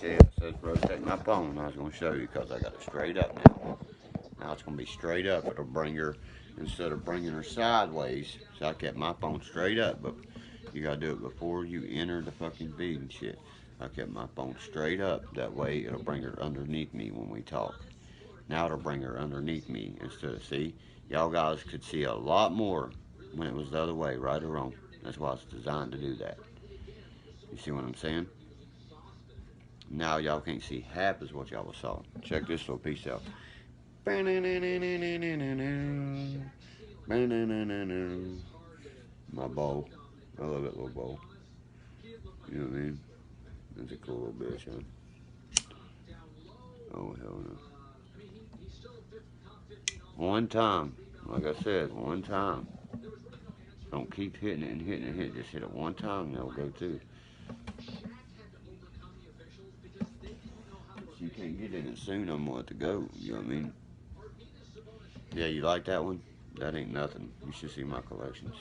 see it says rotate my phone. I was going to show you because I got it straight up now. Now it's going to be straight up. It'll bring her, instead of bringing her sideways, so I kept my phone straight up, but you got to do it before you enter the fucking feed and shit. I kept my phone straight up. That way it'll bring her underneath me when we talk. Now it'll bring her underneath me instead of, see, y'all guys could see a lot more when it was the other way, right or wrong. That's why it's designed to do that. You see what I'm saying? Now y'all can't see half as what y'all saw. Check this little piece out. My bow. I love that little bow. You know what I mean? That's a cool little bitch, huh? Oh, hell no. One time. Like I said, one time. Don't keep hitting it and hitting it and hitting it. Just hit it one time and it'll go too. You can't get in it soon, I'm gonna have to go. You know what I mean? Yeah, you like that one? That ain't nothing. You should see my collections.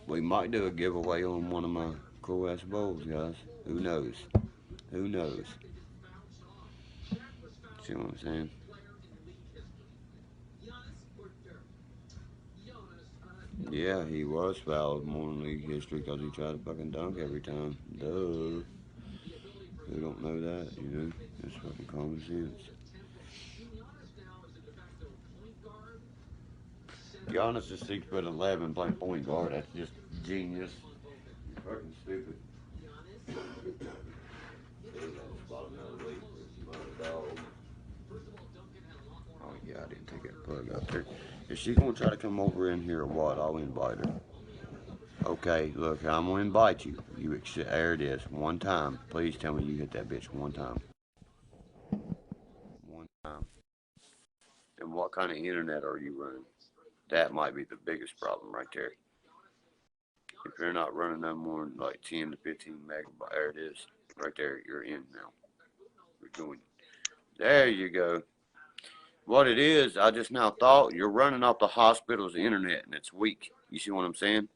We might do a giveaway on one of my cool ass bowls, guys. Who knows? Who knows? See what I'm saying? Yeah, he was fouled in league history because he tried to fucking dunk every time. Duh. Who don't know that, you know? It's fucking common sense. Giannis is 6'11" playing point guard. That's just genius. You're fucking stupid. Oh yeah, I didn't take that plug out there. Is she gonna try to come over in here or what? I'll invite her. Okay, look, I'm gonna invite you. There it is. One time. Please tell me you hit that bitch one time. One time. And what kind of internet are you running? That might be the biggest problem right there. If you're not running no more than like 10 to 15 megabytes, there it is. Right there, you're in now. We're doing. There you go. What it is, I just now thought you're running off the hospital's internet and it's weak. You see what I'm saying?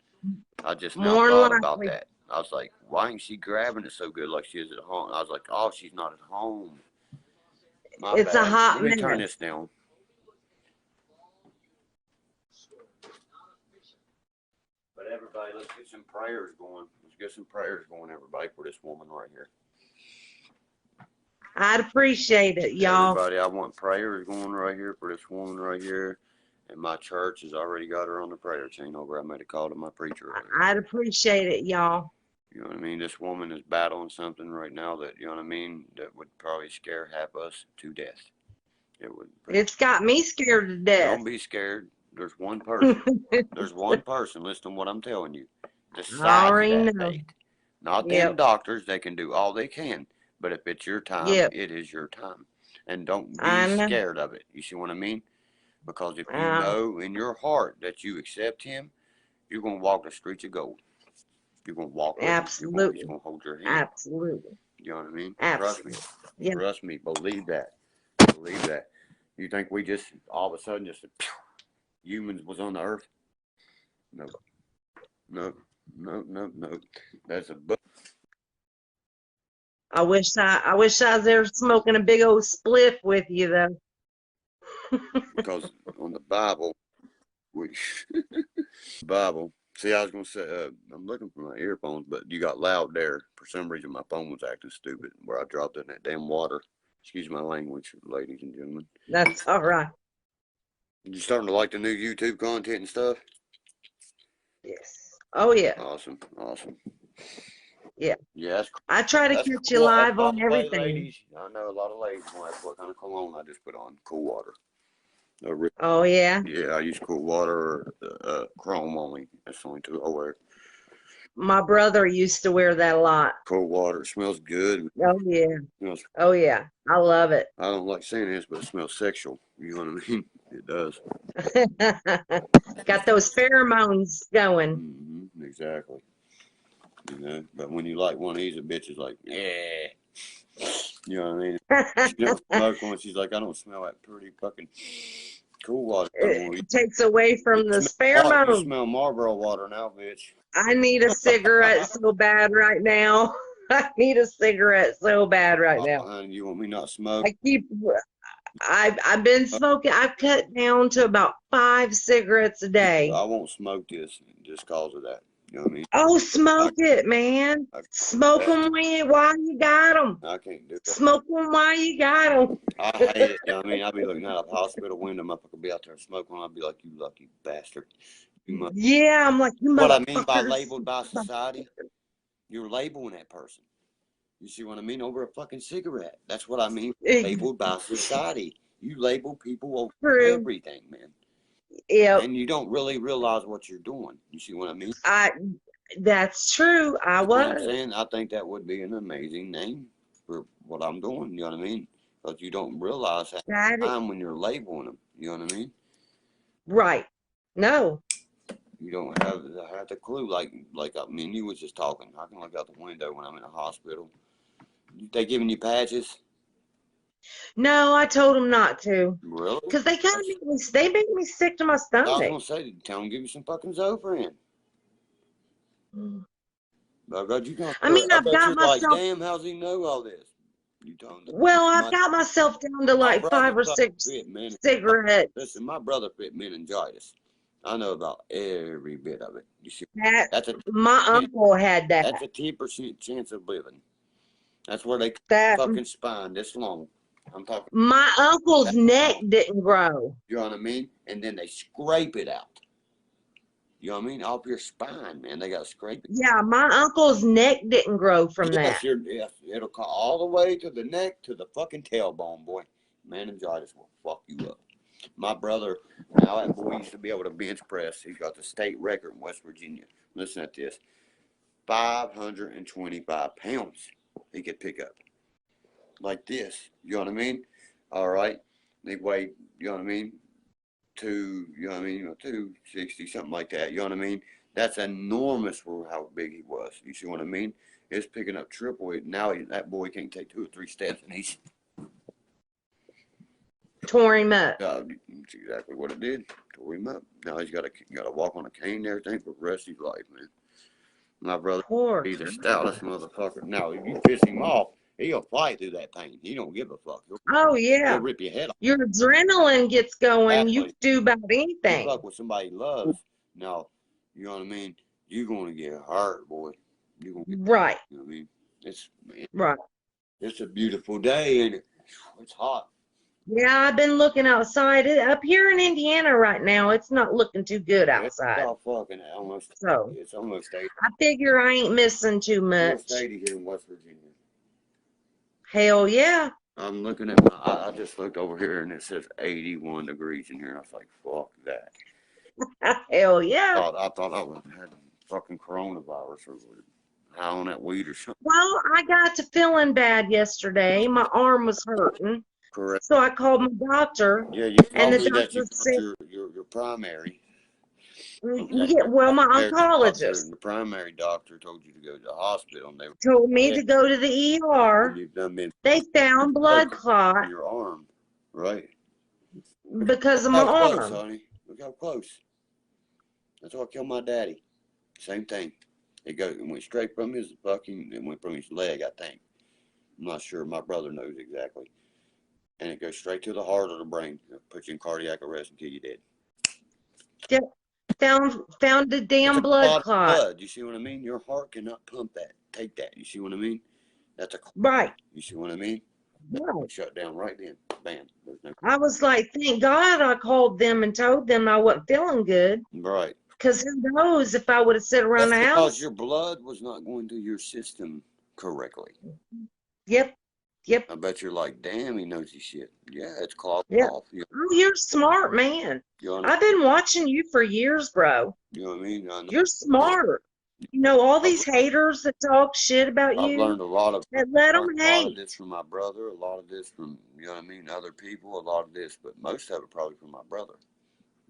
I just now thought about that. I was like, why ain't she grabbing it so good like she is at home? I was like, oh, she's not at home. My it's bad. a hot Let me turn this down. But everybody, let's get some prayers going. Let's get some prayers going, everybody, for this woman right here. I'd appreciate it, y'all. Everybody, I want prayers going right here for this woman right here. And my church has already got her on the prayer chain over. I made a call to my preacher earlier. I'd appreciate it, y'all. You know what I mean? This woman is battling something right now that, you know what I mean, that would probably scare half us to death. It would. It's got me scared to death. Don't be scared. There's one person. There's one person. Listen to what I'm telling you. Decide that fate. Not them doctors. They can do all they can. But if it's your time, it is your time. And don't be scared of it. You see what I mean? Because if you know in your heart that you accept him, you're going to walk the streets of gold. You're going to walk with Absolutely. You're going to hold your hand. Absolutely. You know what I mean? Absolutely. Trust me. Trust me. Believe that. Believe that. You think we just, all of a sudden, just humans was on the earth? No. No. No, no, no. That's a book. I wish I was there smoking a big old spliff with you, though. Because on the Bible, Bible. See, I was gonna say, I'm looking for my earphones, but you got loud there. For some reason, my phone was acting stupid where I dropped it in that damn water. Excuse my language, ladies and gentlemen. That's all right. You starting to like the new YouTube content and stuff? Yes. Oh yeah. Awesome, awesome. Yeah. Yes. I try to catch you live on everything. Ladies, I know a lot of ladies want to ask what kind of cologne I just put on. Cool water. Oh yeah. Yeah, I use cool water or Chrome only. That's the only two I wear. My brother used to wear that a lot. Cold water. It smells good. Oh yeah. Oh yeah. I love it. I don't like saying this, but it smells sexual. You know what I mean? It does. Got those pheromones going. Mm-hmm, exactly. You know, but when you like one of these, a bitch is like, yeah. You know what I mean? She don't smoke one. She's like, I don't smell that pretty fucking cool water. It takes away from the pheromones. You smell Marlboro water now, bitch. I need a cigarette so bad right now. I need a cigarette so bad right now. Honey, you want me not to smoke? I've been smoking. I've cut down to about 5 cigarettes a day. I won't smoke this just cause of that. You know what I mean? Oh, smoke it, man. Smoke them while you got them. I can't do that. Smoke them while you got them. I hate it. You know what I mean? I'll be looking out of the hospital window. I could be out there smoking. I'll be like, you lucky bastard. Yeah, I'm like, you What I mean by motherfuckers. labeled by society, you're labeling that person. You see what I mean? Over a fucking cigarette. That's what I mean. Labeled by society. You label people over everything, man. Yep. And you don't really realize what you're doing. You see what I mean? That's true. I That's was. what I'm saying. I think that would be an amazing name for what I'm doing. You know what I mean? Because you don't realize that time when you're labeling them. You know what I mean? Right. No. You don't have the clue. Like me and you was just talking. I can look out the window when I'm in a hospital. They giving you patches? No, I told them not to. Really? Because they kind of make me sick to my stomach. I was gonna say, tell them give you some fucking Zofran. But God, you gonna. I mean, I've got myself. Like, damn, how's he know all this? You told him. Well, I've got myself down to like 5 or 6 cigarettes. Listen, my brother fit meningitis. I know about every bit of it. You see, my uncle had that. That's a 10% chance of living. That's where they fucking spine this long. I'm talking. My uncle's neck didn't grow. You know what I mean? And then they scrape it out. You know what I mean? Off your spine, man. They got to scrape it. Yeah, my uncle's neck didn't grow from that. Yes, it'll come all the way to the neck to the fucking tailbone, boy. Meningitis will fuck you up. My brother, now that boy used to be able to bench press. He's got the state record in West Virginia. Listen at this. 525 pounds he could pick up. Like this. You know what I mean? All right. They weighed, you know what I mean? 260, something like that. You know what I mean? That's enormous for how big he was. You see what I mean? It's picking up triple it. Now that boy can't take 2 or 3 steps and he's tore him up. That's exactly what it did. Tore him up. Now he's got to walk on a cane and everything for the rest of his life, man. My brother, he's the stoutest motherfucker. Now, if you piss him off, he'll fight through that pain. He don't give a fuck. He'll rip your head off. Your adrenaline gets going. You can do about anything. You fuck with somebody you love. Now, you know what I mean? You're going to get hurt, boy. You're gonna get right. You know what I mean? Right. It's a beautiful day, and it's hot. Yeah, I've been looking outside. Up here in Indiana right now, it's not looking too good outside. It's fucking almost. So it's almost 80. I figure I ain't missing too much. It's 80 here in West Virginia. Hell yeah. I'm looking at I just looked over here and it says 81 degrees in here. And I was like, fuck that. Hell yeah. I thought I had fucking coronavirus or high on that weed or something. Well, I got to feeling bad yesterday. My arm was hurting. Correct. So I called my doctor. Yeah, you told me that you got your primary. Yeah, well, my oncologist. The primary doctor told you to go to the hospital. And they told me to go to the ER. They found blood clot in your arm, right? Because of my arm. Close, honey. Look how close. That's what killed my daddy. Same thing. It went straight from his it went from his leg, I think. I'm not sure. My brother knows exactly. And it goes straight to the heart of the brain. It'll put you in cardiac arrest until you're dead. Yep. Found the damn blood clot. You see what I mean? Your heart cannot pump that. Take that. You see what I mean? That's a right. You see what I mean? Right. Shut down right then. Bam. I was like, thank God I called them and told them I wasn't feeling good. Right. Because who knows if I would have sat around the house. Because your blood was not going through your system correctly. Yep. Yep. I bet you're like, damn, he knows his shit. Yeah, it's clogged off. Oh, you're smart, man. I've been watching you for years, bro. You know what I mean? I know. You're smart. You know, all these haters that talk shit about you. I've learned a lot of let them hate. A lot of this from my brother, a lot of this from, you know what I mean, other people, a lot of this, but most of it probably from my brother.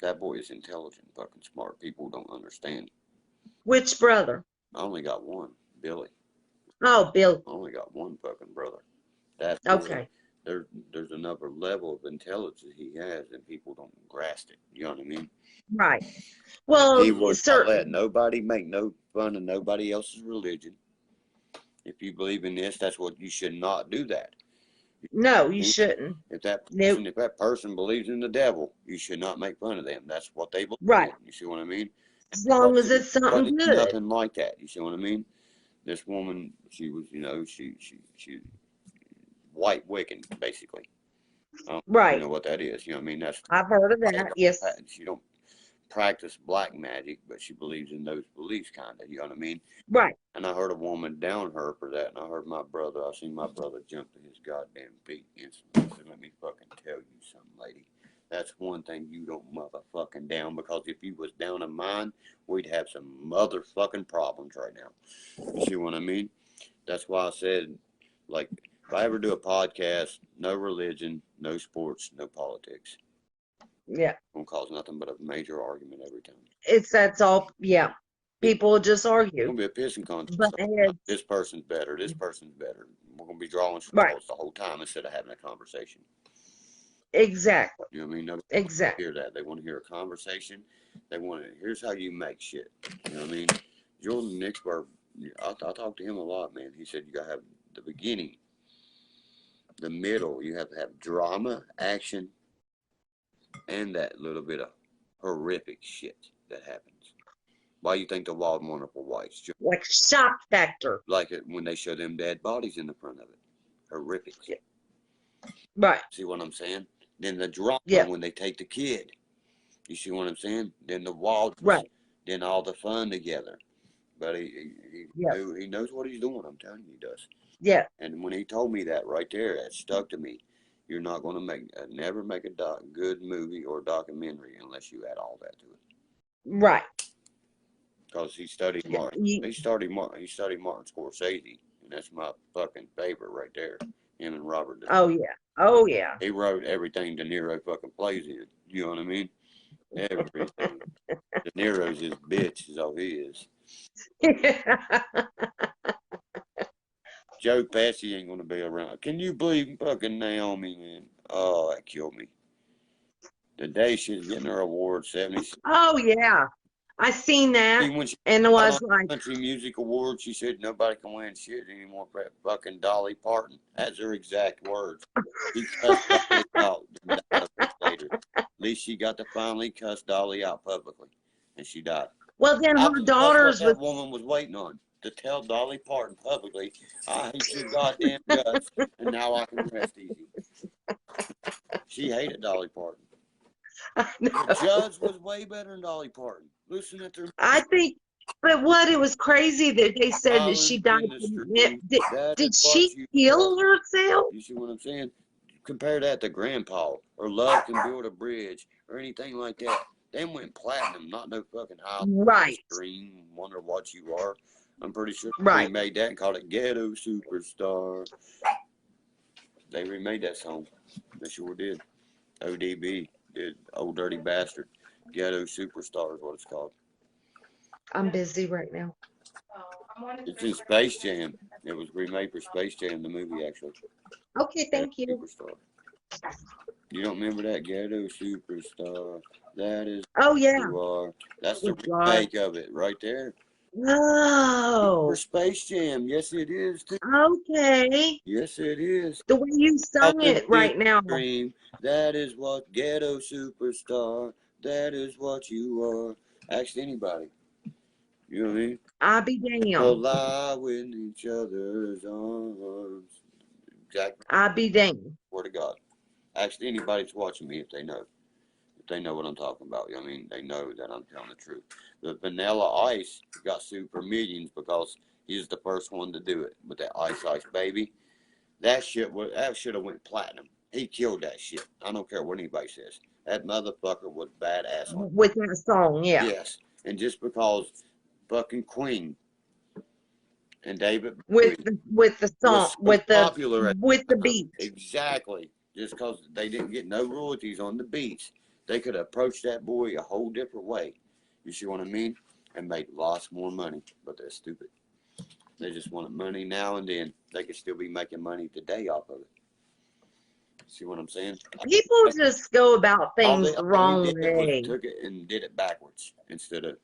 That boy is intelligent, fucking smart. People don't understand. Which brother? I only got one, Billy. Oh, Bill. I only got one fucking brother. That's okay. There's another level of intelligence he has, and people don't grasp it. You know what I mean? Right. Well, he would not let nobody make no fun of nobody else's religion. If you believe in this, that's what you should not do that. No, you shouldn't. If that Nope. person believes in the devil, you should not make fun of them. That's what they believe Right. in. You see what I mean? As long as it's But something it's good. nothing like that. You see what I mean? This woman, she was, she white Wiccan, basically. Right. You know what that is? You know what I mean? That's I've heard of that. Yes. She don't practice black magic, but she believes in those beliefs, kind of. You know what I mean? Right. And I heard a woman down her for that, and I seen my brother jump to his goddamn feet instantly. So let me fucking tell you something, lady. That's one thing you don't motherfucking down, because if you was down in mine, we'd have some motherfucking problems right now. You see what I mean? That's why I said, like, if I ever do a podcast, no religion, no sports, no politics. Yeah. Won't cause nothing but a major argument every time. That's all. Yeah. People just argue. It's gonna be a pissing contest. But this person's better. This person's better. We're gonna be drawing straws right. the whole time instead of having a conversation. Exactly. You know what I mean? Nobody exactly. hear that. They want to hear a conversation. They want to. Here's how you make shit. You know what I mean? Jordan Nixberg, I talked to him a lot, man. He said you gotta have the beginning, the middle. You have to have drama, action, and that little bit of horrific shit that happens. Why you think the Wild and Wonderful Whites? Just like shock factor. Like it when they show them dead bodies in the front of it. Horrific. Yeah. Right. See what I'm saying? Then the drama when they take the kid. You see what I'm saying? Then the wild. Right. Then all the fun together. But he knows what he's doing. I'm telling you, he does. Yeah. And when he told me that right there, that stuck to me. You're not going to never make a good movie or documentary unless you add all that to it. Right. Because he studied Martin. He studied Martin Scorsese, and that's my fucking favorite right there. Him and Robert. Oh yeah. Oh yeah. He wrote everything De Niro fucking plays in. You know what I mean? Everything. De Niro's his bitch, is all he is. Joe Pesci ain't gonna be around. Can you believe fucking Naomi, man? Oh, that killed me. The day she was getting her award, 70. Oh yeah. I seen that, when she and it was like country music award. She said nobody can win shit anymore for that fucking Dolly Parton. That's her exact words. She cussed Dolly out later. At least she got to finally cuss Dolly out publicly, and she died. Well, then her daughters. That's what that woman was waiting on, to tell Dolly Parton publicly, "I hate your goddamn guts, and now I can rest easy." She hated Dolly Parton. Judds was way better than Dolly Parton. Listen at their. I think, but what, it was crazy that they said that she died. Did she kill herself? You see what I'm saying? Compare that to Grandpa or Love Can Build a Bridge or anything like that. They went platinum, not no fucking high stream. Wonder What You Are. I'm pretty sure they remade that and called it Ghetto Superstar. They remade that song. They sure did. ODB did. Old Dirty Bastard. Ghetto Superstar is what it's called. I'm busy right now. It's in Space Jam. It was remade for Space Jam, the movie, actually. Okay, thank you. Superstar. You don't remember that? Ghetto Superstar. That is. Oh yeah. You are. That's the remake of it right there. Oh. For Space Jam. Yes, it is too. Okay. Yes, it is. The way you sung it right now. Dream. That is what Ghetto Superstar. That is what you are. Ask anybody. You know what I mean? I'll be damned. We'll lie in each other's arms. Exactly. I'll be damned. Word of God. Ask anybody that's watching me if they know. If they know what I'm talking about. I mean, they know that I'm telling the truth. The Vanilla Ice got sued for millions because he's the first one to do it with that Ice Ice Baby. That should have went platinum. He killed that shit. I don't care what anybody says. That motherfucker was badass. With that song, yeah. Yes. And just because fucking Queen and David with the song with the beat. Exactly. Just because they didn't get no royalties on the beats, they could approach that boy a whole different way. You see what I mean? And made lots more money. But they're stupid. They just wanted money now and then. They could still be making money today off of it. See what I'm saying? People just go about things the wrong way. Took it and did it backwards instead of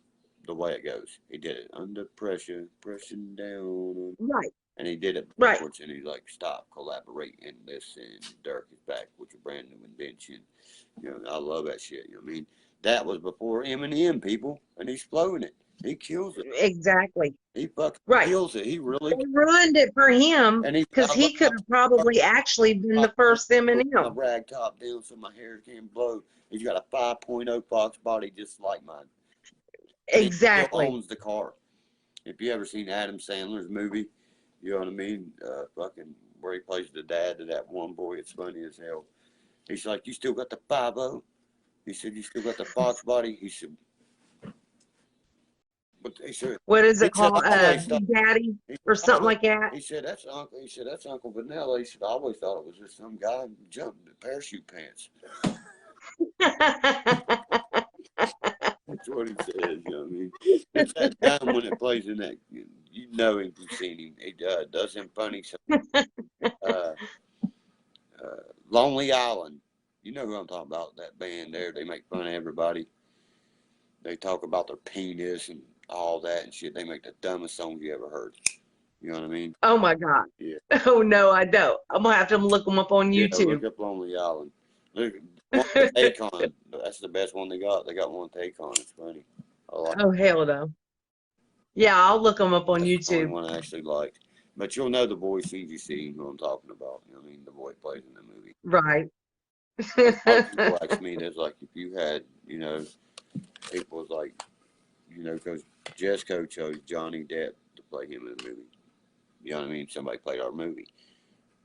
the way it goes. He did it under pressure, pressing down. Right. And he did it Right. backwards, and he's like, stop, collaborate, and listen. Dirk is back with a brand new invention. You know, I love that shit. You know what I mean? That was before Eminem, people, and he's blowing it. He kills it. Exactly. He fucking Right. kills it. He really. They ruined it for him because he could have probably actually been the first My Eminem. rag top down so my hair can't blow. He's got a 5.0 Fox body just like mine. And Exactly. he still owns the car. If you ever seen Adam Sandler's movie, you know what I mean? Fucking where he plays the dad to that one boy, it's funny as hell. He's like, you still got the 5.0? He said, you still got the Fox body? He said, but he said, what is it called? Big Daddy or something like that? He said, that's Uncle. He said, that's Uncle Vanilla. He said, I always thought it was just some guy jumping in parachute pants. That's what he says. You know what I mean? It's that time when it plays in that. You know him. You've seen him. He does him funny. Lonely Island. You know who I'm talking about? That band there. They make fun of everybody. They talk about their penis and all that and shit. They make the dumbest songs you ever heard. You know what I mean? Oh my God. Yeah. Oh no, I don't. I'm gonna have to look them up on YouTube. Yeah, look up Lonely Island. Look, one with Akon. That's the best one they got. They got one with Akon. It's funny. Oh hell no. Yeah, I'll look them up on YouTube. The only one I actually liked. But you'll know the voice as you see who I'm talking about. You know what I mean? The boy plays in the movie. Right. People ask me, that's like if you had, you know, people was like, you know, because Jesco chose Johnny Depp to play him in the movie. You know what I mean? Somebody played our movie.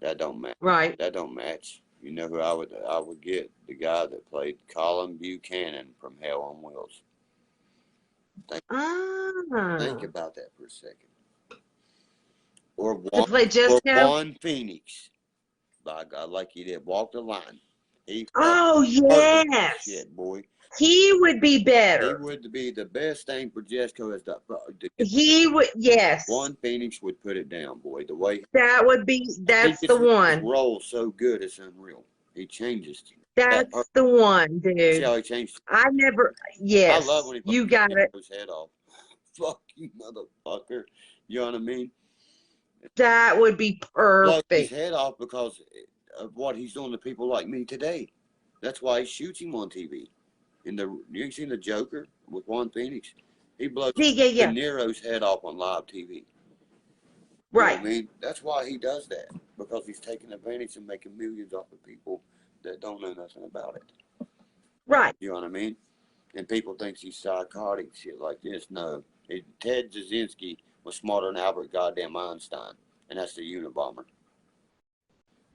That don't match. Right. That don't match. You know who I would get? The guy that played Colin Buchanan from Hell on Wheels. Think about that for a second. Or Juan Phoenix. By God, like he did. Walk the line. Oh yes. Shit, boy. He would be better. He would be the best thing for Jesco as the. He would, yes. Juan Phoenix would put it down, boy. The way that would be. That's the one. His role so good, it's unreal. He changes. That's the one, dude. See how he changed? I never. Yes. I love when he got it. His head off. Fuck you, motherfucker. You know what I mean? That would be perfect. Blow his head off because of what he's doing to people like me today. That's why he shoots him on TV. You ain't seen the Joker with Juan Phoenix? He blows De Niro's head off on live TV. Right. You know what I mean? That's why he does that. Because he's taking advantage and making millions off of people that don't know nothing about it. Right. You know what I mean? And people think he's psychotic, shit like this. No. Ted Kaczynski was smarter than Albert goddamn Einstein. And that's the Unabomber.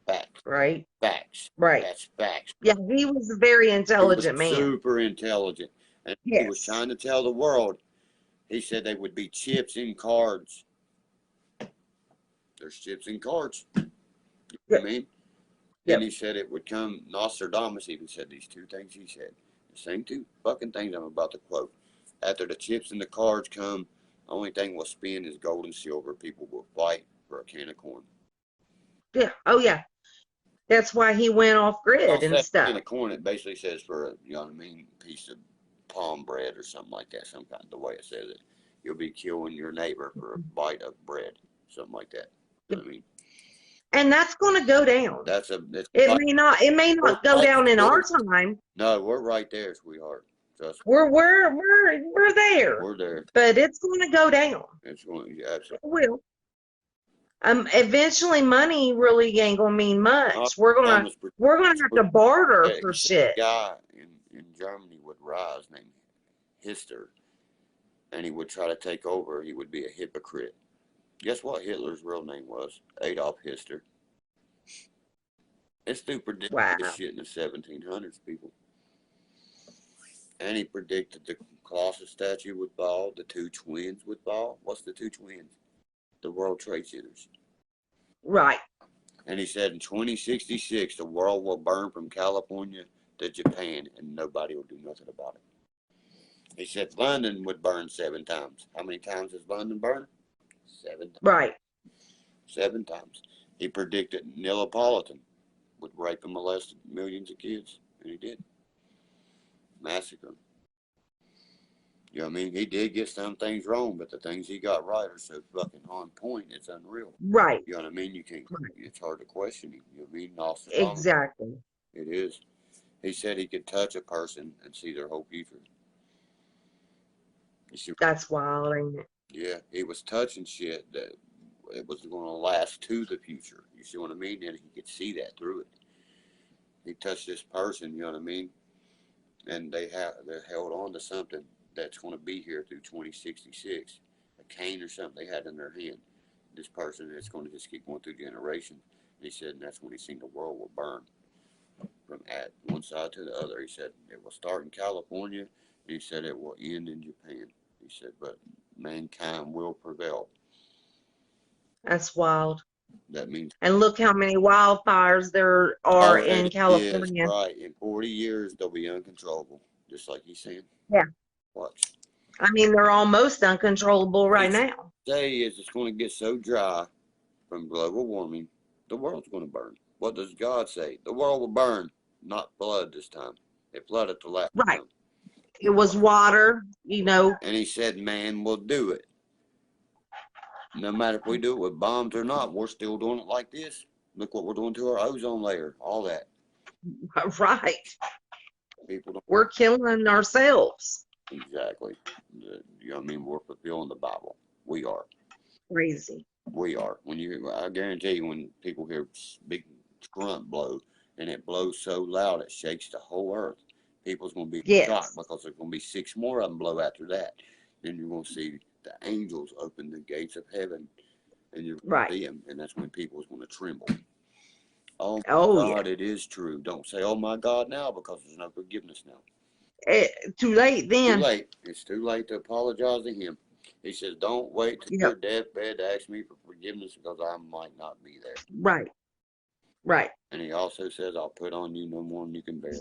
Facts. Right. Facts. Right. That's facts. Yeah, he was a very intelligent man. Super intelligent. And he was trying to tell the world, he said they would be chips in cards. There's chips in cards. You know what I mean? And he said it would come, Nostradamus even said these two things he said. The same two fucking things I'm about to quote. After the chips and the cards come, the only thing will spin is gold and silver. People will fight for a can of corn. Yeah. Oh, yeah. That's why he went off grid and stuff. Can of corn, it basically says for a, you know what I mean, piece of palm bread or something like that. Some kind of the way it says it. You'll be killing your neighbor for a bite of bread. Something like that. You know what I mean? And that's going to go down. It may not go down in our time. No, we're right there, sweetheart. Trust me. We're there. We're there. But it's going to go down. It's going to, absolutely. It will. Eventually money really ain't gonna mean much. We're gonna have to barter for shit. A guy in Germany would rise named Hister, and he would try to take over. He would be a hypocrite. Guess what Hitler's real name was? Adolf Hister. This dude predicted this shit in the 1700s, people. And he predicted the Colossus statue would fall, the two twins would fall. What's the two twins? The World Trade Centers. Right. And he said in 2066, the world will burn from California to Japan, and nobody will do nothing about it. He said London would burn 7 times. How many times has London burned? 7 times. Right. 7 times. He predicted Neapolitan would rape and molest millions of kids, and he did. Massacre. You know what I mean? He did get some things wrong, but the things he got right are so fucking on point, it's unreal. Right. You know what I mean? You can't, Right. it's hard to question him. You know what I mean? Nostradamus. Exactly. It is. He said he could touch a person and see their whole future. You see, That's wild, ain't it? yeah, he was touching shit that it was going to last to the future. You see what I mean? And he could see that through it. He touched this person, you know what I mean? And they're held on to something that's going to be here through 2066, a cane or something they had in their hand. This person, it's going to just keep going through generations. And he said, and that's when he seen the world will burn from at one side to the other. He said it will start in California. And he said it will end in Japan. He said, but mankind will prevail. That's wild. That means. And look how many wildfires there are in California. Is, right. In 40 years, they'll be uncontrollable, just like he's saying. Yeah. Watch. I mean, they're almost uncontrollable right now. Say is it's going to get so dry from global warming, the world's going to burn. What does God say? The world will burn, not flood this time. It flooded the last right. time. It was water, you know. And he said, man will do it. No matter if we do it with bombs or not, we're still doing it like this. Look what we're doing to our ozone layer, all that. Right. People don't. We're killing ourselves. Exactly. You know what I mean? We're fulfilling the Bible. We are. Crazy. We are. I guarantee you, when people hear big grunt blow, and it blows so loud it shakes the whole earth, people's going to be shocked because there's going to be 6 more of them blow after that. Then you're going to see the angels open the gates of heaven, and you're going to see them, and that's when people's going to tremble. Oh my God, it is true. Don't say, oh my God, now, because there's no forgiveness now. Too late then. Too late. It's too late to apologize to him. He says, don't wait to your deathbed to ask me for forgiveness because I might not be there. Right. Right. And he also says, I'll put on you no more than you can bear.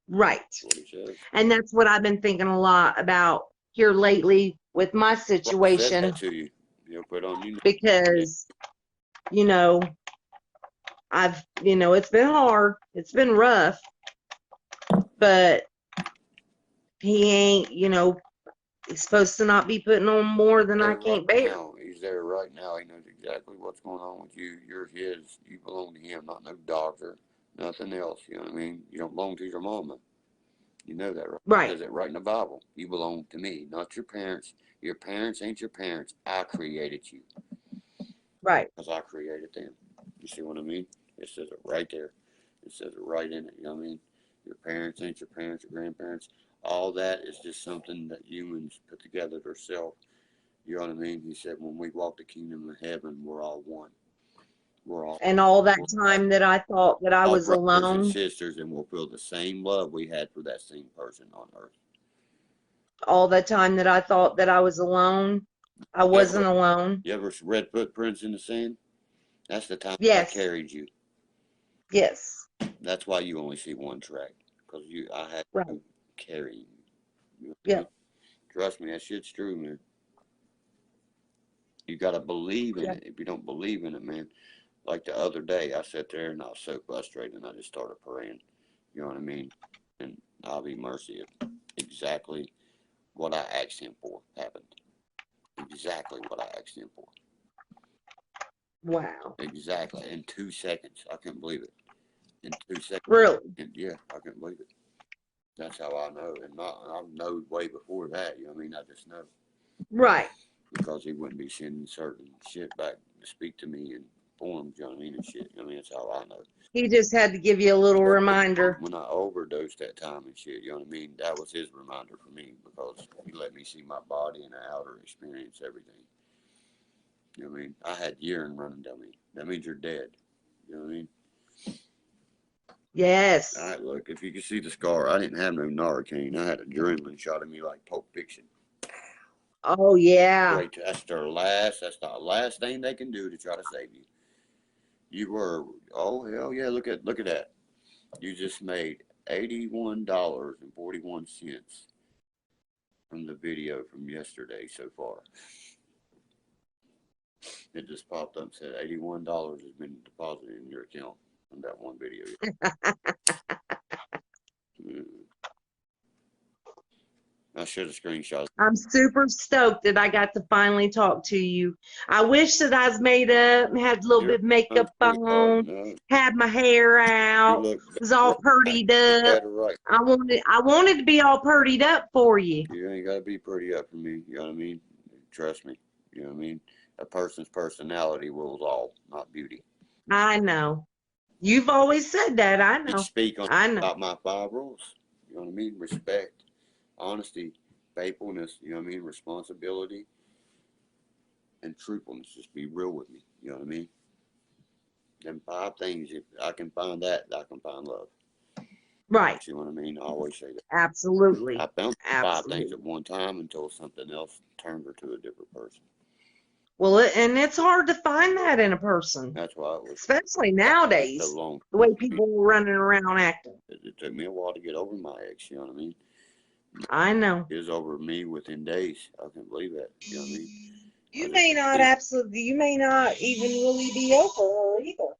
Right. That's what he says. And that's what I've been thinking a lot about here lately with my situation. Well, to you. He'll put on you. Because, you know, it's been hard. It's been rough. But he ain't, he's supposed to not be putting on more than I can't bear. Now. He's there right now. He knows exactly what's going on with you. You're his. You belong to him, not no doctor, nothing else. You know what I mean? You don't belong to your mama. You know that, right? Right. It says it right in the Bible. You belong to me, not your parents. Your parents ain't your parents. I created you. Right. Because I created them. You see what I mean? It says it right there. It says it right in it. You know what I mean? Your parents ain't your parents, your grandparents. All that is just something that humans put together themselves. You know what I mean? He said, when we walk the kingdom of heaven, we're all one. We're all. And all that time that I thought that I was alone. And sisters, and we'll feel the same love we had for that same person on earth. All the time that I thought that I was alone, I wasn't alone. You ever read Footprints in the Sand? That's the time I carried you. Yes. That's why you only see one track, because I had to carry you. Yeah. Trust me, that shit's true, man. You gotta believe in it. If you don't believe in it, man, like the other day, I sat there and I was so frustrated, and I just started praying. You know what I mean? And I'll be mercy if exactly what I asked him for happened. Exactly what I asked him for. Wow. Exactly. In 2 seconds. I couldn't believe it. In 2 seconds. Really? And yeah, I couldn't believe it. That's how I know. And I know way before that. You know what I mean? I just know. Right. Because he wouldn't be sending certain shit back to speak to me in forms, you know what I mean, and shit. I mean, that's how I know. He just had to give you a little reminder. When I overdosed that time and shit, you know what I mean? That was his reminder for me, because he let me see my body and the outer experience everything. You know what I mean? I had urine running down me. That means you're dead. You know what I mean? Yes. All right, look, if you can see the scar, I didn't have no Narcan. I had adrenaline shot at me like Pulp Fiction. Oh, yeah. Great. That's the last thing they can do to try to save you. You were, oh, hell yeah, look at that. You just made $81.41 from the video from yesterday so far. It just popped up and said $81 has been deposited in your account from that one video. I should have screenshot. I'm super stoked that I got to finally talk to you. I wish that I was made up, had a little You're bit of makeup sweetheart. on, No, had my hair you out, look was all right. purdied Look up. better right. I wanted to be all purdied up for you. You ain't got to be pretty up for me. You know what I mean? Trust me. You know what I mean? A person's personality rules all, not beauty. I know. You've always said that. I You know. speak on I know. about my 5 rules. You know what I mean? Respect, honesty, faithfulness. You know what I mean? Responsibility and truthfulness. Just be real with me. You know what I mean? Them 5 things. If I can find that, I can find love. Right. You know what I mean? I always say that. Absolutely. I found 5 things Absolutely. at one time until something else turned her to a different person. Well, and it's hard to find that in a person, That's why it was especially so nowadays, long. the way people are running around acting. It took me a while to get over my ex. You know what I mean? I know. It was over me within days. I can't believe that. You know what I mean? I You just may not believe you may not even really be over her either.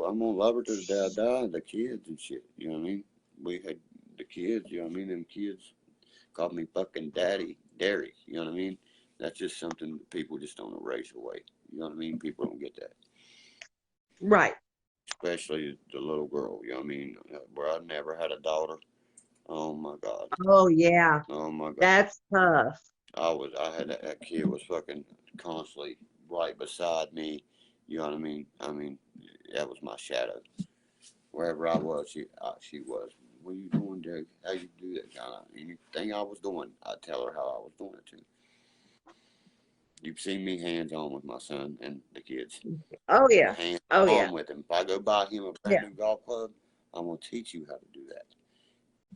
I'm gonna love her to the day I die. The kids and shit. You know what I mean? We had the kids. You know what I mean? Them kids called me fucking daddy, Derry. You know what I mean? That's just something that people just don't erase away. You know what I mean? People don't get that, Right. especially the little girl. You know what I mean? Where I never had a daughter. Oh my god. Oh yeah. Oh my god. That's tough. I had that kid was fucking constantly right beside me. You know what I mean? I mean, that was my shadow. Wherever I was, she was. What are you doing, Derek? How you do that kind of anything I was doing? I'd tell her how I was doing it too. You've seen me hands on with my son and the kids. Oh yeah. Hands Oh yeah. on with him. If I go buy him a brand Yeah. new golf club, I'm gonna teach you how to do that.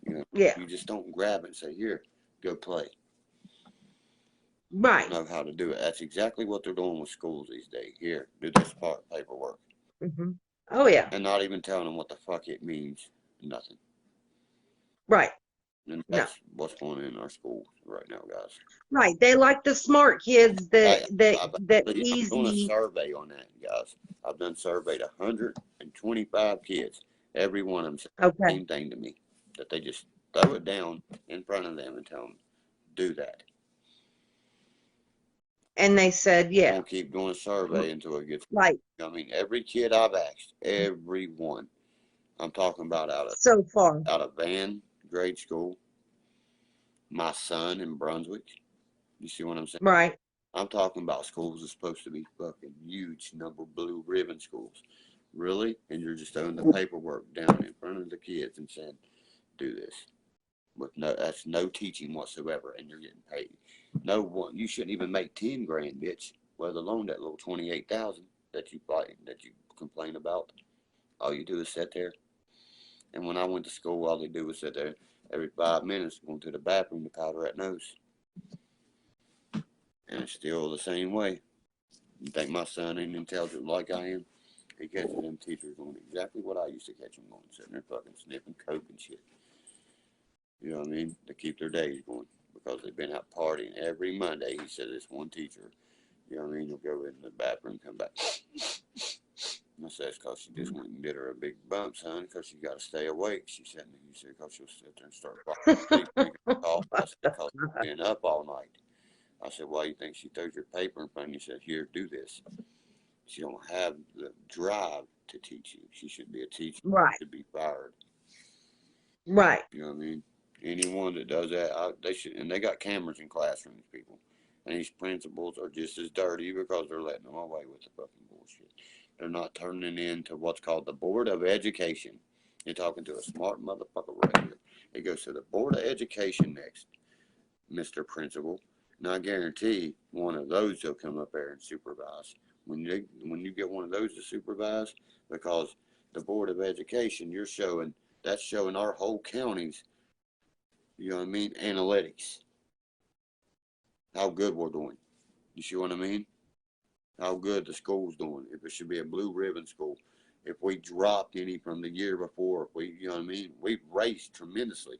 You know, Yeah. you just don't grab it and say, "Here, go play." Right. Know how to do it. That's exactly what they're doing with schools these days. Here, do this part paperwork, Oh yeah. and not even telling them what the fuck it means. Nothing. Right. And No. that's what's going on in our schools right now, guys. Right. They like the smart kids I, that I'm doing a easy. survey on that, guys. I've done surveyed 125 kids. Every one of them said the Okay. same thing to me, that they just throw it down in front of them and tell them, do that. And they said, I'm yeah. gonna keep doing a survey until it gets. Right. I mean, every kid I've asked, every one. I'm talking about So far. out of Van grade school. My son in Brunswick. You see what I'm saying? Right. I'm talking about schools that's supposed to be fucking huge number blue ribbon schools. Really? And you're just throwing the paperwork down in front of the kids and saying, do this. With that's no teaching whatsoever, and you're getting paid. No one, you shouldn't even make 10 grand, bitch. Let alone that little 28,000 that you fight, that you complain about. All you do is sit there. And when I went to school, all they do was sit there every 5 minutes, going to the bathroom to powder that nose. And it's still the same way. You think my son ain't intelligent like I am? He catches them teachers on exactly what I used to catch them on, sitting there fucking sniffing coke and shit. You know what I mean? To keep their days going because they've been out partying every Monday. He said this one teacher, you know what I mean? He'll go in the bathroom, come back. I said, it's because she just went and did her a big bump, son, because she got to stay awake. She said, he said, because she'll sit there and start falling asleep drinking coffee. I said, because she's been up all night. I said, why do you think she throws your paper in front of you? She said, here, do this. She don't have the drive to teach you. She should be a teacher. Right. Should be fired. Right. You know what I mean? Anyone that does that, they should. And they got cameras in classrooms, people. And these principals are just as dirty because they're letting them away with the fucking bullshit. They're not turning into what's called the Board of Education. You're talking to a smart motherfucker right here. It goes to the Board of Education next, Mr. Principal. And I guarantee one of those will come up there and supervise. When you get one of those to supervise, because the Board of Education, that's showing our whole counties, you know what I mean, analytics, how good we're doing. You see what I mean? How good the school's doing. If it should be a blue ribbon school. If we dropped any from the year before, you know what I mean, we've raised tremendously.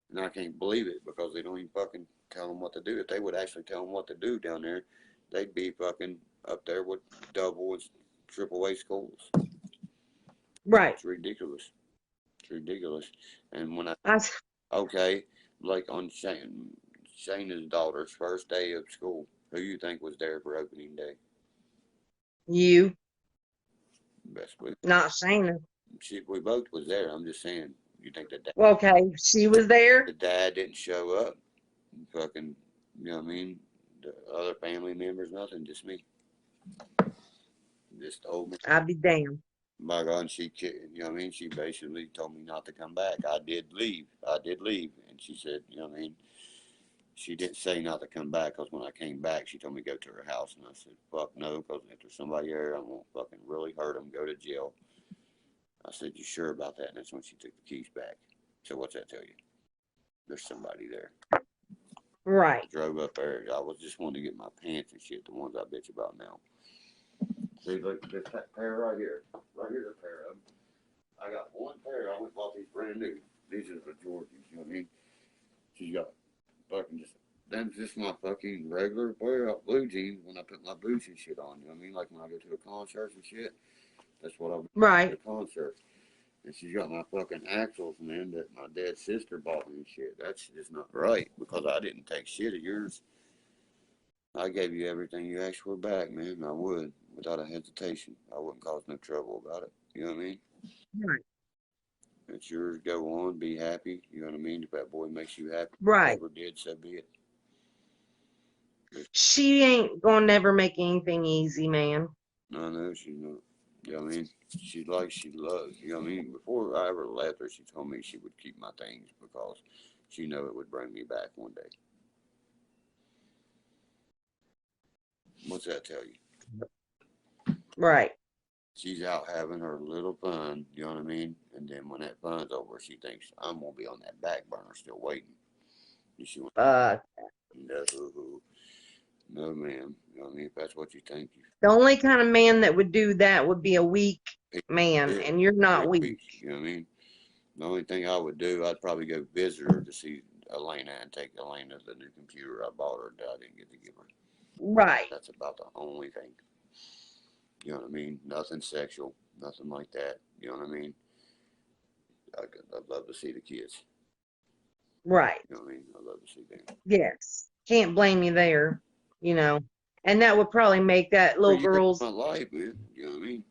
And I can't believe it because they don't even fucking tell them what to do. If they would actually tell them what to do down there, they'd be fucking up there with double and triple A schools. Right. It's ridiculous. It's ridiculous. And when I, okay, like on Shayna's daughter's first day of school, who you think was there for opening day? You, Best believe. not Shayna. We both was there. I'm just saying. You think that Well, okay, she was the there. dad didn't show up? Fucking, you know what I mean? The other family members, nothing, just me. Just told me. I'd be damned. My God, and you know what I mean? She basically told me not to come back. I did leave. And she said, you know what I mean? She didn't say not to come back because when I came back, she told me to go to her house. And I said, fuck no, because if there's somebody there, I'm going to fucking really hurt them, go to jail. I said, you sure about that? And that's when she took the keys back. So what's that tell you? There's somebody there. Right. I drove up there. I was just wanting to get my pants and shit, the ones I bitch about now. See, look, this pair right here. Right here's a pair of them. I got one pair. I went bought these brand new. These are the Jordans, you know what I mean? She's got fucking just, that's just my fucking regular wear out blue jeans when I put my boots and shit on, you know what I mean? Like when I go to a concert and shit, that's what I wear Right. to a concert. And she's got my fucking axles, man, that my dad's sister bought me and shit. That's just not right because I didn't take shit of yours. I gave you everything you asked for back, man. I would, without a hesitation. I wouldn't cause no trouble about it. You know what I mean? Right. It's yours. Go on. Be happy. You know what I mean? If that boy makes you happy, Right. whatever did, so be it. She ain't gonna never make anything easy, man. No, no, she's not. You know what I mean? She likes, she loves. You know what I mean? Before I ever left her, she told me she would keep my things because she knew it would bring me back one day. What's that tell you? Right. She's out having her little fun, you know what I mean? And then when that fun's over, she thinks I'm gonna be on that back burner still waiting. And she went, no, no, ma'am. You know what I mean? If that's what you think, The only kind of man that would do that would be a weak man, yeah, and you're not real weak. you know what I mean? The only thing I would do, I'd probably go visit her to see Elena and take Elena the new computer I bought her that I didn't get to give her. Right. That's about the only thing. You know what I mean? Nothing sexual, nothing like that. You know what I mean? I'd love to see the kids. Right. You know what I mean? I'd love to see them. Yes. Can't blame you there, you know. And that would probably make that little 3 years girl's of my life, man. You know what I mean?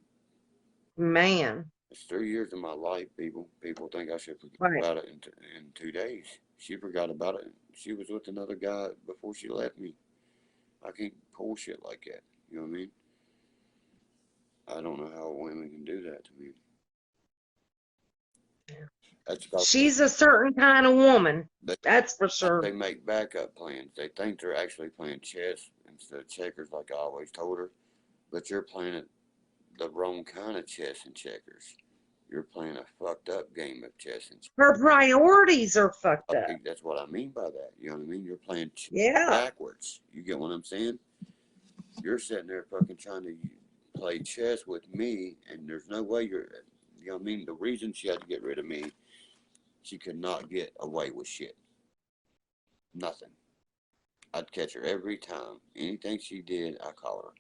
man. It's 3 years of my life, people. People think I should forget Right. about it in 2 days. She forgot about it. She was with another guy before she left me. I can't pull shit like that. You know what I mean? I don't know how women can do that to me. That's about She's a certain kind of woman. That's for they sure. make backup plans. They think they're actually playing chess instead of checkers, like I always told her. But you're playing the wrong kind of chess and checkers. You're playing a fucked up game of chess and checkers. Her priorities are fucked I up. think that's what I mean by that. You know what I mean? You're playing Yeah. backwards. You get what I'm saying? You're sitting there fucking trying to play chess with me, and there's no way you're. You know what I mean? The reason she had to get rid of me, she could not get away with shit. Nothing. I'd catch her every time. Anything she did, I call her.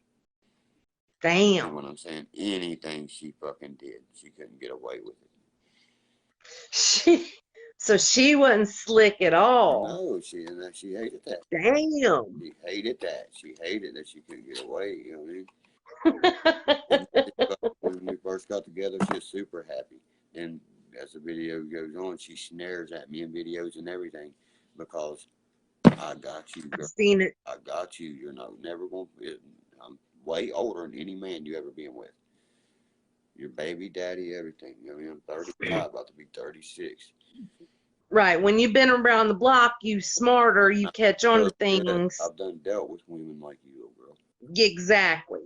You know Damn. what I'm saying? Anything she fucking did, she couldn't get away with it. So she wasn't slick at all. No, she hated that. Damn. She hated that. She hated that she couldn't get away. You know what I mean? When we first got together, she was super happy. Then as the video goes on, she snares at me in videos and everything because I got you, girl. I've seen it. I got you. You're not never going to. I'm way older than any man you ever been with. Your baby daddy, everything. You know what I mean? I'm 35, about to be 36. Right. When you've been around the block, you smarter, you catch on to things. I've done dealt with women like you, little girl. Exactly.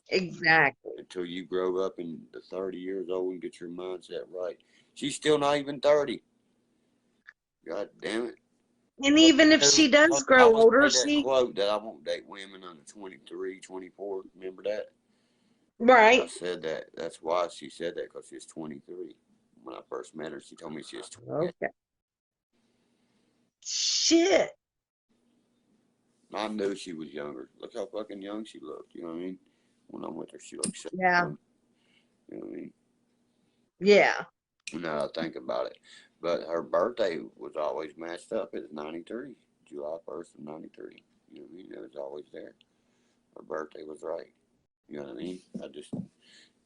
Exactly. Until you grow up and the 30 years old and get your mindset right. She's still not even 30. God damn it. And even if she does grow older, she quote that I won't date women under 23, 24. Remember that? Right. I said that. That's why she said that, because she's 23. When I first met her, she told me she was 20. Okay. Shit. I knew she was younger. Look how fucking young she looked. You know what I mean? When I'm with her, she looks so Yeah. young. You know what I mean? Yeah. Now I think about it. But her birthday was always matched up. It was 93, July 1st of 93. You know what I mean? It was always there. Her birthday was right. You know what I mean?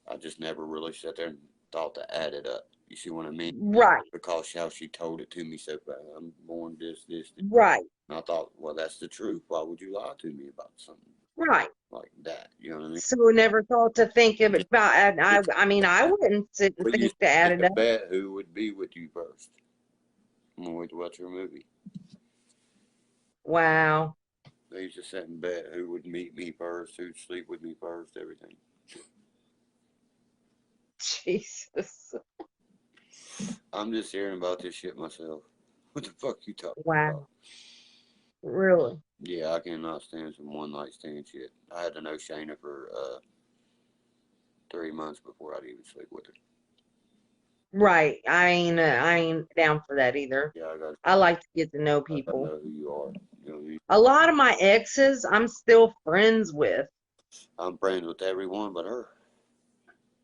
I just never really sat there and thought to add it up. You see what I mean? Right. Because how she told it to me so fast. I'm born this. Right. And I thought, well, that's the truth. Why would you lie to me about something Right. like that? You know what I mean? So never thought to think of it about. I mean, I wouldn't sit and We think used to to add make it a up. bet who would be with you first when we watch your movie. Wow. They used to sit and bet who would meet me first, who'd sleep with me first, everything. Jesus. I'm just hearing about this shit myself. What the fuck you talking about? Wow. Really? Yeah, I cannot stand some one night stand shit. I had to know Shayna for 3 months before I'd even sleep with her. Right. I ain't down for that either. Yeah, I like to get to know I gotta people. know who you are. You know what I mean? A lot of my exes, I'm still friends with, I'm friends with everyone but her.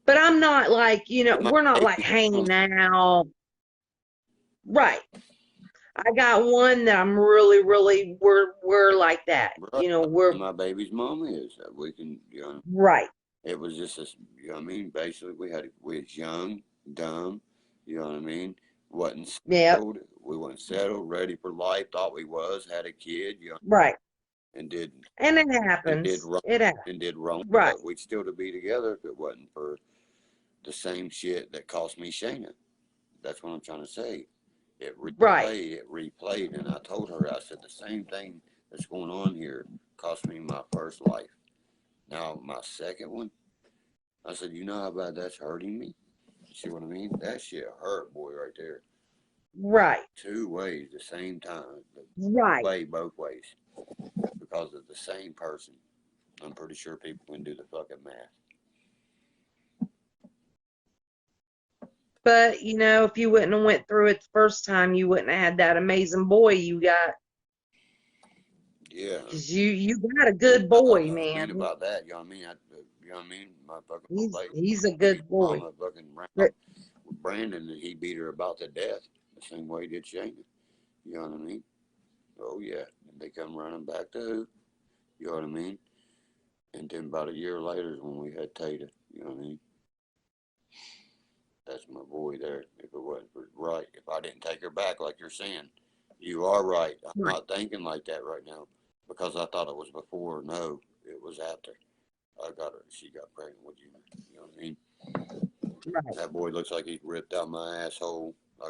but I'm not like, But my we're not like baby's hanging mom, out. Right. I got one that I'm really, really, we're like that. right? We're My baby's mom is. We can, you know. right. It was just this, you know what I mean? Basically, we was young, dumb, you know what I mean? Wasn't Yep. settled. We wasn't settled, ready for life. Thought we was, had a kid, you know, Right. and did And it and did happens. wrong It happens. and did wrong. Right. But we'd still to be together if it wasn't for the same shit that cost me Shayna. That's what I'm trying to say. Right. It replayed, and I told her, I said the same thing that's going on here cost me my first life. Now my second one, I said, you know how bad that's hurting me? You see what I mean? That shit hurt, boy, right there. Right. 2 ways, the same time. Right. Both ways. Because of the same person. I'm pretty sure people can do the fucking math. But if you wouldn't have went through it the first time, you wouldn't have had that amazing boy you got. Yeah. Because you got a good boy, I read man. about that, you know what I mean? You know what I mean? My fucking He's a baby's good boy. mama fucking But Brandon, and he beat her about to death the same way he did Shayna. You know what I mean? Oh, yeah. And they come running back to who? You know what I mean? And then about a year later is when we had Tata. You know what I mean? That's my boy there. If it wasn't for right, if I didn't take her back like you're saying, you are right. I'm right. not thinking like that right now because I thought it was before. No, it was after. I got her. She got pregnant with you. You know what I mean? Right. That boy looks like he's ripped out my asshole. I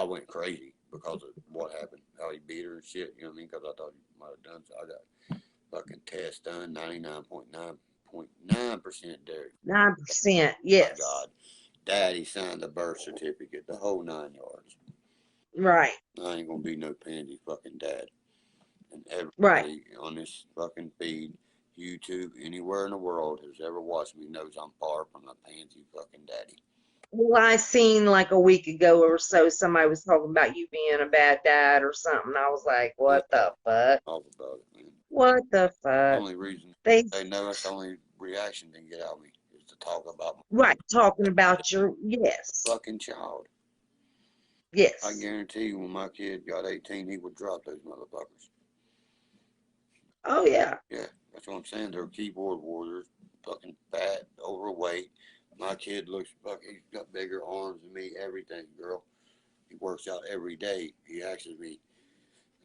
went crazy because of what happened. How he beat her and shit. You know what I mean? Because I thought he might have done so. I got fucking test done. 99.9% Derek. 9%. My Yes. God. Daddy signed the birth certificate, the whole 9 yards. Right. I ain't gonna be no pansy fucking dad. And Right. everybody on this fucking feed, YouTube, anywhere in the world has ever watched me knows I'm far from a pansy fucking daddy. Well, I seen like a week ago or so somebody was talking about you being a bad dad or something. I was like, Yeah, what the fuck? all about it, man. What the The fuck? only reason They they know that's the only reaction they can get out of me is to talk about right my talking about your yes. fucking child. I Yes. guarantee you when my kid got 18, he would drop those motherfuckers. Oh yeah. Yeah, that's what I'm saying. They're keyboard warriors, fucking fat, overweight. My kid looks fucking, he's got bigger arms than me, everything, girl. He works out every day. He asks me,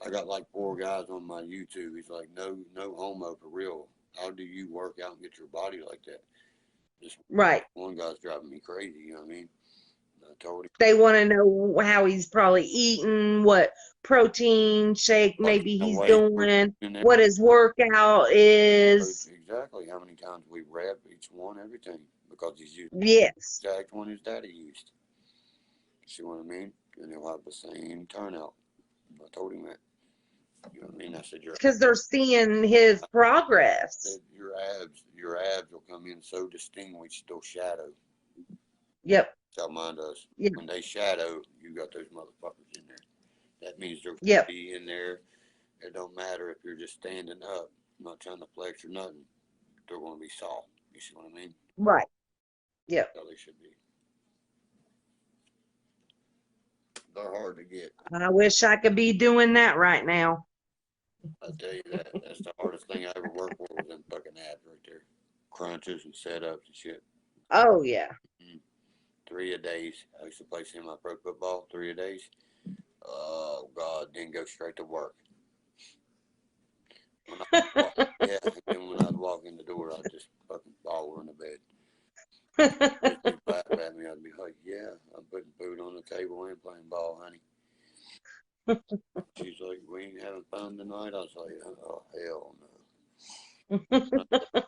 I got like 4 guys on my YouTube. He's like, no homo for real. How do you work out and get your body like that? This Right. one guy's driving me crazy, you know what I mean? I told him, They want to know how he's probably eating, what protein shake what maybe kind of he's weight we're doing, in there. what his workout is. Exactly how many times we rep each one, everything. Because he's used Yes. the exact one his daddy used. See what I mean? And he'll have the same turnout. I told him that. You know what I mean? I said, Because they're seeing his progress. your abs will come in so distinguished, they'll shadow. Yep. That's how mine does. Yep. When they shadow, you got those motherfuckers in there. That means they're going Yep. to be in there. It don't matter if you're just standing up, not trying to flex or nothing. They're going to be soft. You see what I mean? Right. Yep. That's how they should be. They're hard to get. I wish I could be doing that right now. I tell you that. That's the hardest thing I ever worked for was them fucking abs right there. Crunches and setups and shit. Oh yeah. 3 a days. I used to play semi-pro football. 3 a days. Oh God, then go straight to work. When I walk, yeah, and then when I'd walk in the door, I'd just fucking fall over in the bed. Just be laugh at me. I'd be like, "Yeah, I'm putting food on the table and playing ball, honey." She's like, "We ain't having fun tonight." I was like, "Oh hell no!"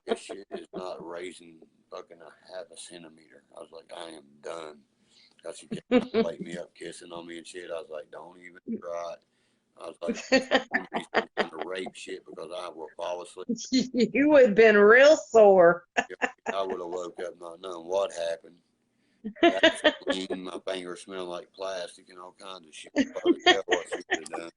This shit is not raising fucking a half a centimeter. I was like, "I am done." Cause she kept trying to wake me up, kissing on me and shit. I was like, "Don't even try it." I was like, "This is gonna be some kind of rape shit because I will fall asleep." You would have been real sore. I would have woke up not knowing what happened. Back's clean, my fingers smell like plastic and all kinds of shit. Hard to tell what she could have done.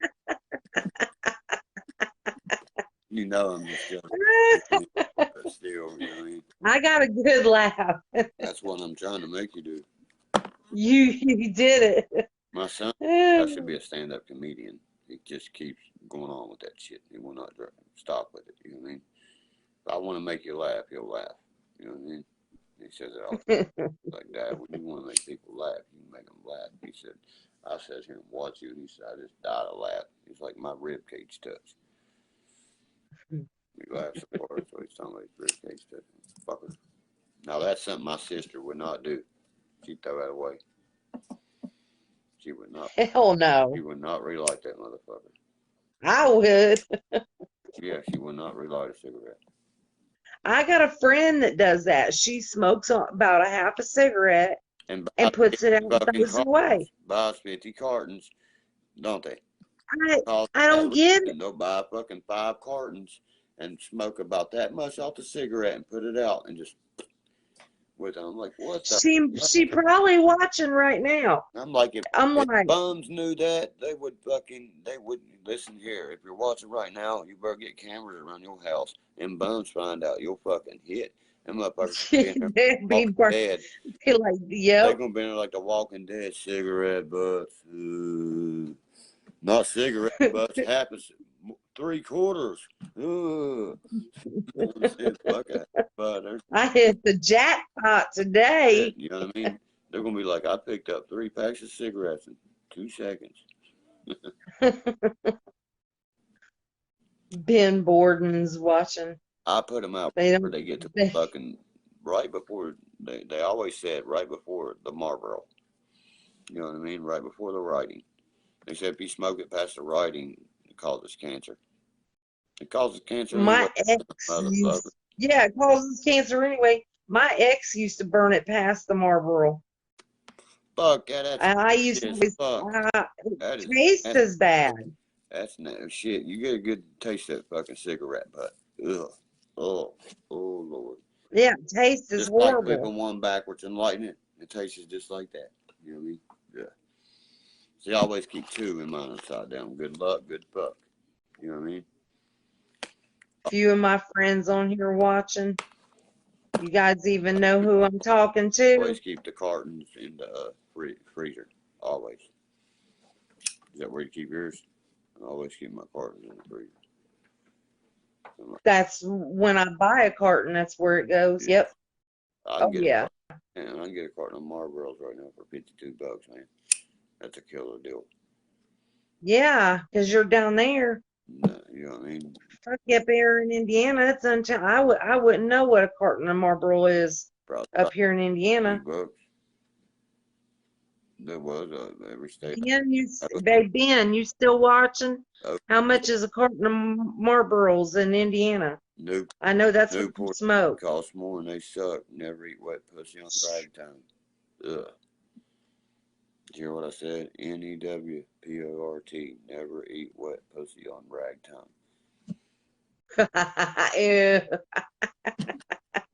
You know I'm just joking, but still, you know what I mean? I got a good laugh. That's what I'm trying to make you do. You did it. My son, I should be a stand-up comedian. He just keeps going on with that shit. He will not stop with it. You know what I mean? If I want to make you laugh, he'll laugh. You know what I mean? He says it all the time. Like, Dad, when you want to make people laugh, you can make them laugh. He said, I sat here and watched you, and he said, I just died of laugh. He's like, my rib cage touched. He laughed so hard, so he's talking about his rib cage touching. Fucker. Now, that's something my sister would not do. She'd throw that away. She would not. Hell no. She would not relight that motherfucker. I would. Yeah, she would not relight a cigarette. I got a friend that does that. She smokes about a half a cigarette And and puts it out and fucking throws it away. buys 50 cartons, don't they? I don't get it. They'll buy fucking 5 cartons and smoke about that much off the cigarette and put it out and just with it. I'm like, what the She probably watching right now. I'm like, if like, bums knew that, they would listen here. If you're watching right now, you better get cameras around your house. And bums find out you'll fucking hit. Them motherfuckers be in there Walking Dead. Like, yep. They're gonna be in there like the Walking Dead, cigarette butts. Not cigarette butts, half a 3/4. I hit the jackpot today. You know what I mean? They're gonna be like, I picked up 3 packs of cigarettes in 2 seconds. Ben Borden's watching. I put them out before they get to fucking right before they always said right before the Marlboro. You know what I mean? Right before the writing. They said if you smoke it past the writing, it causes cancer. It causes cancer. My ex yeah, it causes cancer anyway. My ex used to burn it past the Marlboro. Fuck, that's I used to it tastes as bad. That's no shit. You get a good taste of that fucking cigarette butt. Ugh. Oh Lord. Yeah, it tastes is horrible. Like flipping one backwards and lighting it. It tastes just like that. You know what I mean? Yeah. See, I always keep 2 in mine upside down. Good luck, good fuck. You know what I mean? A few of my friends on here watching. You guys even know who I'm talking to? Always keep the cartons in the freezer. Always. Is that where you keep yours? I always keep my cartons in the freezer. That's when I buy a carton. That's where it goes. Yeah. Yep. I can get a carton of Marlboros right now for $52, man. That's a killer deal. Yeah, because you're down there. No, you know what I mean? Up here in Indiana, it's until I wouldn't know what a carton of Marlboro is. Probably up here in Indiana. $2. There was every state. Ben, you still watching? How much is a carton of Marlboros in Indiana? Nope. I know that's what you smoke. Cost more and they suck. Never eat wet pussy on rag time. Ugh. Did you hear what I said? NEWPORT. Never eat wet pussy on rag time.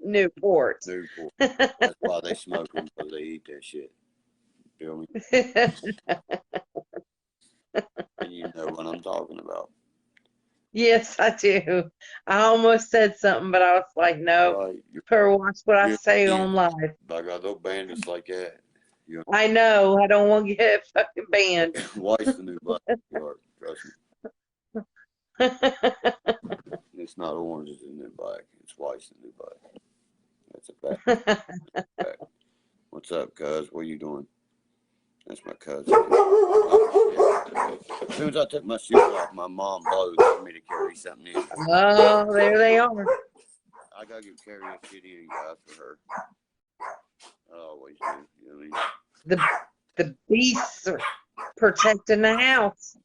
Newport. That's why they smoke them, because they eat that shit. Feel me? And you know what I'm talking about. Yes, I do. I almost said something, but I was like, no. Right. Better watch what I say on live. I got those bandits like that. I know. I don't want to get fucking banned. White's the new black, sweetheart. Trust me. It's not orange, it's the new black. It's white's the new black. That's a fact. What's up, cuz? What are you doing? That's my cousin. As soon as I took my shoes off, my mom blows for me to carry something in. Oh, there they are. I gotta get carry a kitty and go after her. I always do. You know what I mean? The beasts are protecting the house.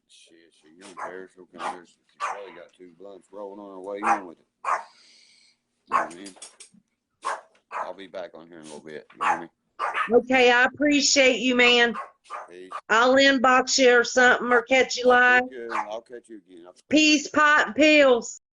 Shit, she don't care. She'll come here. She probably got 2 blunts rolling on her way in with it. You know what I mean? I'll be back on here in a little bit. You hear me? Okay, I appreciate you, man. Peace. I'll inbox you or something or catch you live. I'll catch you again. Peace, pot, and pills.